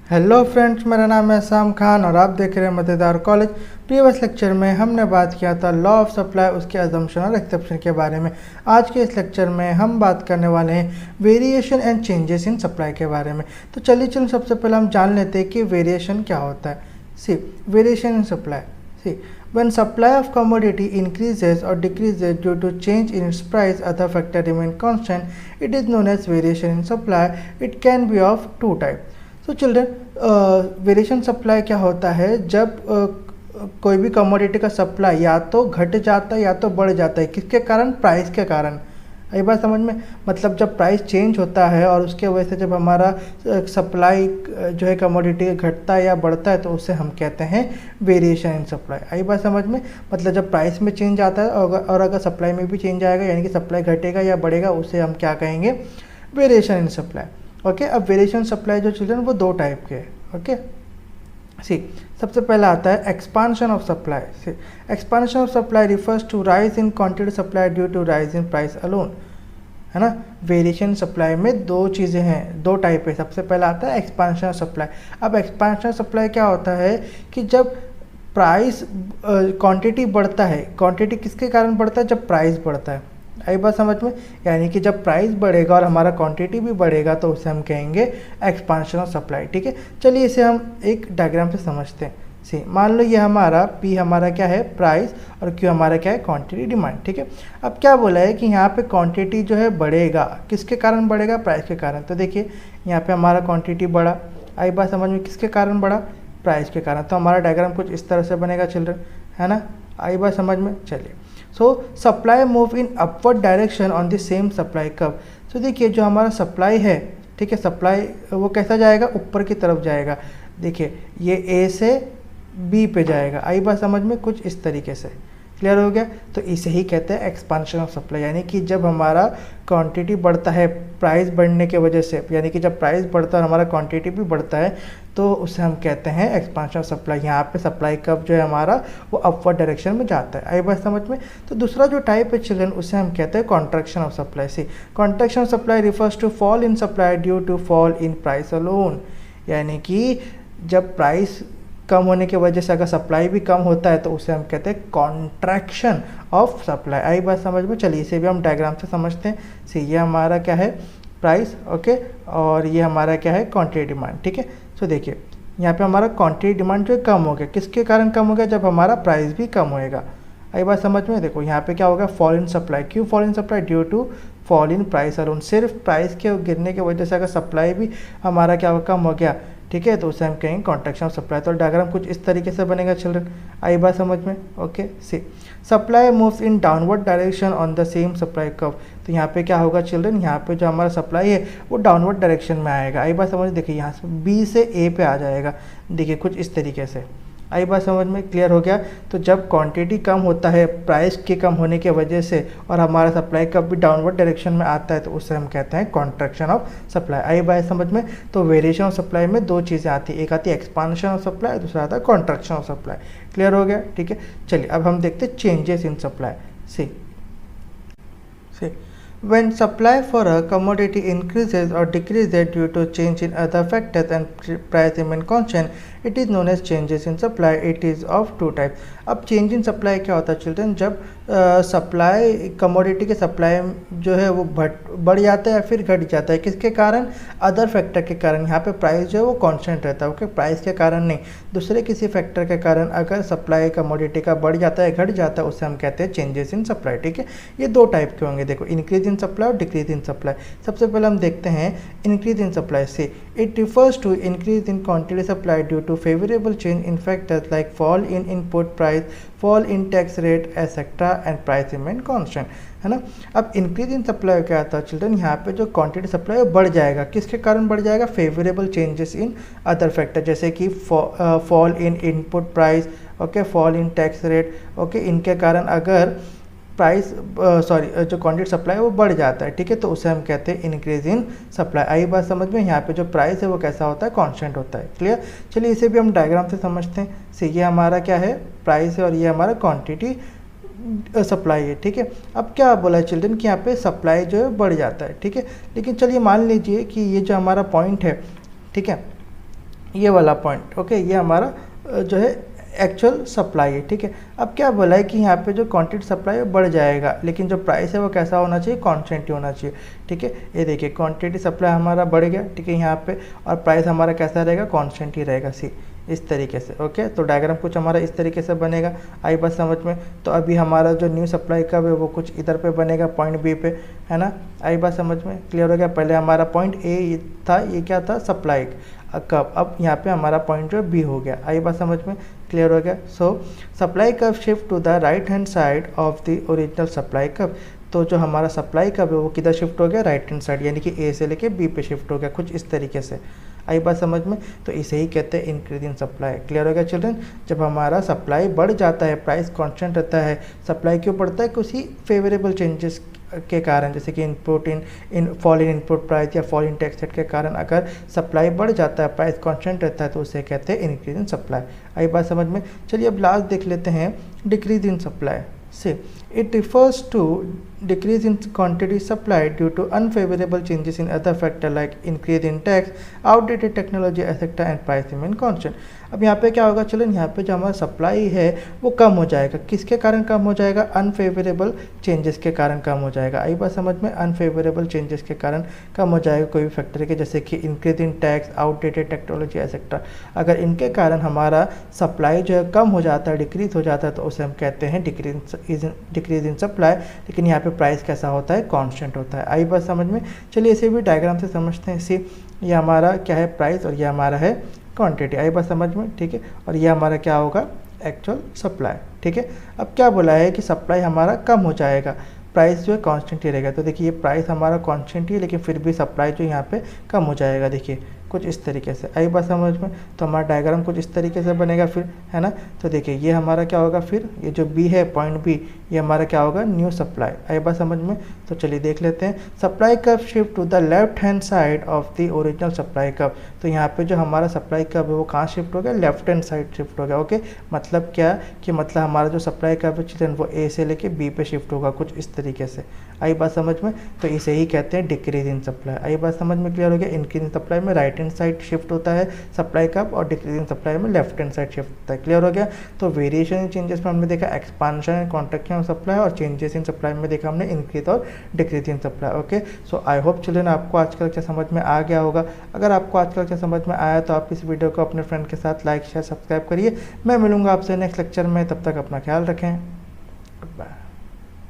Hello friends, मेरा नाम है शाम खान और आप देख रहे हैं मज़ेदार कॉलेज। प्रीवियस लेक्चर में हमने बात किया था लॉ ऑफ सप्लाई, उसके अजम्पशन और एक्सेप्शन के बारे में। आज के इस लेक्चर में हम बात करने वाले हैं variation and changes in supply के बारे में। तो चलिए सबसे पहले हम जान लेते हैं कि वेरिएशन क्या होता है। C variation in supply, C when supply of commodity increases or decreases due to change in its price, other factor remain constant, it is known as variation in supply. It can be of two types. So children, variation supply क्या होता है? जब कोई भी commodity का supply या तो घट जाता है या तो बढ़ जाता है। किसके कारण? प्राइस के कारण। ये बात समझ में, मतलब जब प्राइस चेंज होता है और उसके वजह से जब हमारा सप्लाई जो है कमोडिटी घटता है या बढ़ता है तो उसे हम कहते हैं वेरिएशन इन सप्लाई। आई बात समझ में, मतलब जब प्राइस में चेंज आता है और अगर सप्लाई में भी चेंज आएगा, यानी कि सप्लाई घटेगा या बढ़ेगा, उसे हम क्या कहेंगे? Variation in supply. ओके, अब वेरिएशन सप्लाई जो चिल्ड्रन वो दो टाइप के हैं। ओके, सी सबसे पहला आता है expansion of supply. See expansion of supply refers to rise in quantity supply due to rise in price alone, है ना। वेरिएशन सप्लाई में दो चीज़ें हैं, दो टाइप है। सबसे पहला आता है एक्सपांशन ऑफ सप्लाई। अब एक्सपांशन ऑफ सप्लाई क्या होता है कि जब प्राइस क्वांटिटी बढ़ता है, क्वांटिटी किसके कारण बढ़ता है? जब प्राइस बढ़ता है। आई बात समझ में, यानी कि जब प्राइस बढ़ेगा और हमारा क्वांटिटी भी बढ़ेगा तो उसे हम कहेंगे एक्सपांशन ऑफ सप्लाई। ठीक है, चलिए इसे हम एक डायग्राम से समझते हैं। सी मान लो ये हमारा P हमारा क्या है? प्राइस, और Q हमारा क्या है? Quantity demand. ठीक है, अब क्या बोला है कि यहाँ पे क्वांटिटी जो है बढ़ेगा, किसके कारण बढ़ेगा? प्राइस के कारण। तो देखिए यहाँ पे हमारा क्वांटिटी बढ़ा। आई बात समझ में, किसके कारण बढ़ा? प्राइस के कारण। तो हमारा डायग्राम कुछ इस तरह से बनेगा चिल्ड्रन, है ना। आई बात समझ में। चलिए, सो supply move in upward direction on the same supply curve. तो देखिए जो हमारा सप्लाई है, ठीक है, सप्लाई वो कैसा जाएगा? ऊपर की तरफ जाएगा। देखिए ये A से B पे जाएगा। आई बात समझ में, कुछ इस तरीके से। क्लियर हो गया? तो इसे ही कहते हैं एक्सपांशन ऑफ सप्लाई, यानी कि जब हमारा क्वांटिटी बढ़ता है प्राइस बढ़ने के वजह से, यानी कि जब प्राइस बढ़ता है और हमारा क्वांटिटी भी बढ़ता है तो उसे हम कहते हैं एक्सपांशन ऑफ सप्लाई। यहाँ पे सप्लाई कर्व जो है हमारा वो अपवर्ड डायरेक्शन में जाता है। आई बात समझ में। तो दूसरा जो टाइप है चिल्ड्रन, उसे हम कहते हैं contraction of supply. See contraction of supply refers to fall in supply due to fall in price alone, यानी कि जब प्राइस कम होने की वजह से अगर सप्लाई भी कम होता है तो उसे हम कहते हैं कॉन्ट्रैक्शन ऑफ सप्लाई। आई बात समझ में। चलिए इसे भी हम डायग्राम से समझते हैं। सी ये हमारा क्या है? प्राइस, ओके, और ये हमारा क्या है? Quantity demand. ठीक है, सो देखिए यहाँ पे हमारा क्वांटिटी डिमांड जो है कम हो गया। किसके कारण कम हो गया? जब हमारा प्राइस भी कम होएगा। आई बात समझ में। देखो यहाँ पे क्या होगा? Fall in supply. क्यों fall in supply? Due to fall in price alone. सिर्फ प्राइस के गिरने की वजह से अगर सप्लाई भी हमारा क्या होगा? कम हो गया। ठीक है, तो उसे हम कहेंगे कॉन्ट्रैक्शन ऑफ सप्लाई। तो डायग्राम कुछ इस तरीके से बनेगा चिल्ड्रन। आई बात समझ में। Okay, see supply moves in downward direction on the same supply curve. तो यहाँ पे क्या होगा चिल्ड्रन? यहाँ पे जो हमारा सप्लाई है वो डाउनवर्ड डायरेक्शन में आएगा। आई बात समझ। देखिए यहाँ से B से A पे आ जाएगा। देखिए कुछ इस तरीके से। आई बात समझ में। क्लियर हो गया? तो जब क्वांटिटी कम होता है प्राइस के कम होने की वजह से और हमारा सप्लाई कब भी डाउनवर्ड डायरेक्शन में आता है तो उससे हम कहते हैं कॉन्ट्रैक्शन ऑफ सप्लाई। आई बात समझ में। तो वेरिएशन ऑफ सप्लाई में दो चीज़ें आती है, एक आती है एक्सपांशन ऑफ सप्लाई, दूसरा आता है कॉन्ट्रैक्शन ऑफ सप्लाई। क्लियर हो गया? ठीक है, चलिए अब हम देखते हैं changes in supply. C when supply for a commodity increases or decreases due to change in other factors and price remain constant, it is known as changes in supply. It is of two types. अब change in supply क्या होता है children? जब supply commodity के supply जो है वो बढ़ जाता है या फिर घट जाता है। किसके कारण? अदर फैक्टर के कारण। यहाँ पे प्राइस जो है वो कांस्टेंट रहता है। ओके, प्राइस के कारण नहीं, दूसरे किसी फैक्टर के कारण अगर सप्लाई कमोडिटी का बढ़ जाता है घट जाता है उसे हम कहते हैं चेंजेस इन सप्लाई। ठीक है, ये दो टाइप के होंगे। देखो इंक्रीज इन सप्लाई और डिक्रीज इन सप्लाई। सबसे पहले हम देखते हैं इंक्रीज इन सप्लाई से। It refers to increase in quantity supply due to favourable change in factors like fall in input price, fall in tax rate etcetera and price remain constant, है ना। अब increase in supply क्या आता है children? यहाँ पे जो quantity supply है बढ़ जाएगा। किसके कारण बढ़ जाएगा? Favourable changes in other factor, जैसे कि fall in input price, okay, fall in tax rate, okay, इनके कारण अगर प्राइस जो क्वांटिटी सप्लाई है वो बढ़ जाता है। ठीक है, तो उसे हम कहते हैं इंक्रीज इन सप्लाई। आई बात समझ में। यहाँ पे जो प्राइस है वो कैसा होता है? कांस्टेंट होता है। क्लियर? चलिए इसे भी हम डायग्राम से समझते हैं। से ये हमारा क्या है? प्राइस है और ये हमारा क्वांटिटी सप्लाई है। ठीक है, अब क्या बोला है चिल्ड्रन कि यहाँ पे सप्लाई जो है बढ़ जाता है। ठीक है, लेकिन चलिए मान लीजिए कि ये जो हमारा पॉइंट है, ठीक है, ये वाला पॉइंट, ओके, ये हमारा जो है एक्चुअल सप्लाई है, ठीक है। अब क्या बोला है कि यहाँ पे जो क्वांटिटी सप्लाई है बढ़ जाएगा, लेकिन जो प्राइस है वो कैसा होना चाहिए, कांस्टेंट ही होना चाहिए, ठीक है। ये देखिए क्वांटिटी सप्लाई हमारा बढ़ गया, ठीक है, यहाँ पे, और प्राइस हमारा कैसा रहेगा, कांस्टेंट ही रहेगा, सी इस तरीके से, ओके। तो डायग्राम कुछ हमारा इस तरीके से बनेगा, आई बात समझ में। तो अभी हमारा जो न्यू सप्लाई कब है वो कुछ इधर पे बनेगा, पॉइंट बी पे, है ना, आई बात समझ में, क्लियर हो गया। पहले हमारा पॉइंट ए था, ये क्या था, सप्लाई कब, अब यहाँ पे हमारा पॉइंट जो बी हो गया, आई बात समझ में, क्लियर हो गया। सो सप्लाई कब shift to the right hand side of the original supply कब, तो जो हमारा सप्लाई कब है वो किधर शिफ्ट हो गया, राइट हैंड साइड, यानी कि ए से लेके बी पे शिफ्ट हो गया, कुछ इस तरीके से, आई बात समझ में। तो इसे ही कहते हैं इंक्रीज इन सप्लाई, क्लियर हो गया चिल्ड्रन। जब हमारा सप्लाई बढ़ जाता है, प्राइस कांस्टेंट रहता है, सप्लाई क्यों बढ़ता है, कुछ ही फेवरेबल चेंजेस के कारण, जैसे कि in fall in input price या फॉल इन टैक्स रेट के कारण अगर सप्लाई बढ़ जाता है, प्राइस कांस्टेंट रहता है, तो उसे कहते हैं इंक्रीज इन सप्लाई, आई बात समझ में। चलिए अब लास्ट देख लेते हैं डिक्रीज इन सप्लाई से। It refers to decrease in quantity supplied due to unfavorable changes in other factor like increase in tax, outdated technology etc. and price remain constant। अब यहाँ पे क्या होगा, चलो यहाँ पे जो हमारा सप्लाई है वो कम हो जाएगा, किसके कारण कम हो जाएगा, अनफेवरेबल चेंजेस के कारण कम हो जाएगा, आई बात समझ में, अनफेवरेबल चेंजेस के कारण कम हो जाएगा कोई भी फैक्टर के, जैसे कि increase in tax, outdated technology etcetera. अगर इनके कारण हमारा सप्लाई जो है कम हो जाता है, डिक्रीज हो जाता है, तो उसे हम कहते हैं डिक्रीज इन सप्लाई। लेकिन यहाँ पे प्राइस कैसा होता है, कांस्टेंट होता है, आई बात समझ में। चलिए इसे भी डायग्राम से समझते हैं। इसी ये हमारा क्या है, प्राइस, और ये हमारा है क्वांटिटी, आई बात समझ में, ठीक है। और ये हमारा क्या होगा, एक्चुअल सप्लाई, ठीक है। अब क्या बोला है कि सप्लाई हमारा कम हो जाएगा, प्राइस जो है कांस्टेंट ही रहेगा। तो देखिए ये प्राइस हमारा कांस्टेंट ही, लेकिन फिर भी सप्लाई जो यहाँ पे कम हो जाएगा, देखिए कुछ इस तरीके से, आई बात समझ में। तो हमारा डायग्राम कुछ इस तरीके से बनेगा फिर, है ना। तो देखिए ये हमारा क्या होगा, फिर ये जो बी है, पॉइंट बी, ये हमारा क्या होगा, न्यू सप्लाई, आई बात समझ में। तो चलिए देख लेते हैं, सप्लाई कब shift to the left hand side of the original supply कब। तो यहाँ पे जो हमारा सप्लाई कब है वो कहाँ शिफ्ट हो गया, लेफ्ट हैंड साइड शिफ्ट हो गया, ओके। मतलब क्या कि मतलब हमारा जो सप्लाई कब है चिल्ड्रन वो ए से लेके बी पे शिफ्ट होगा, कुछ इस तरीके से, आई बात समझ में। तो इसे ही कहते हैं डिक्रीज इन सप्लाई, आई बात समझ में, क्लियर हो गया। इंक्रीज इन सप्लाई में राइट हैंड साइड शिफ्ट होता है सप्लाई कब, और डिक्रीज इन सप्लाई में लेफ्ट हैंड साइड शिफ्ट होता है, क्लियर हो गया। तो वेरिएशन इन चेंजेस में हमने देखा expansion and contraction of supply, और चेंजेस इन सप्लाई में देखा हमने इंक्रीज और decrease in supply, okay. So I hope children आपको आज का लेक्चर समझ में आ गया होगा। अगर आपको आज का लेक्चर समझ में आया तो आप इस वीडियो को अपने फ्रेंड के साथ लाइक शेयर सब्सक्राइब करिए। मैं मिलूंगा आपसे नेक्स्ट लेक्चर में, तब तक अपना ख्याल रखें।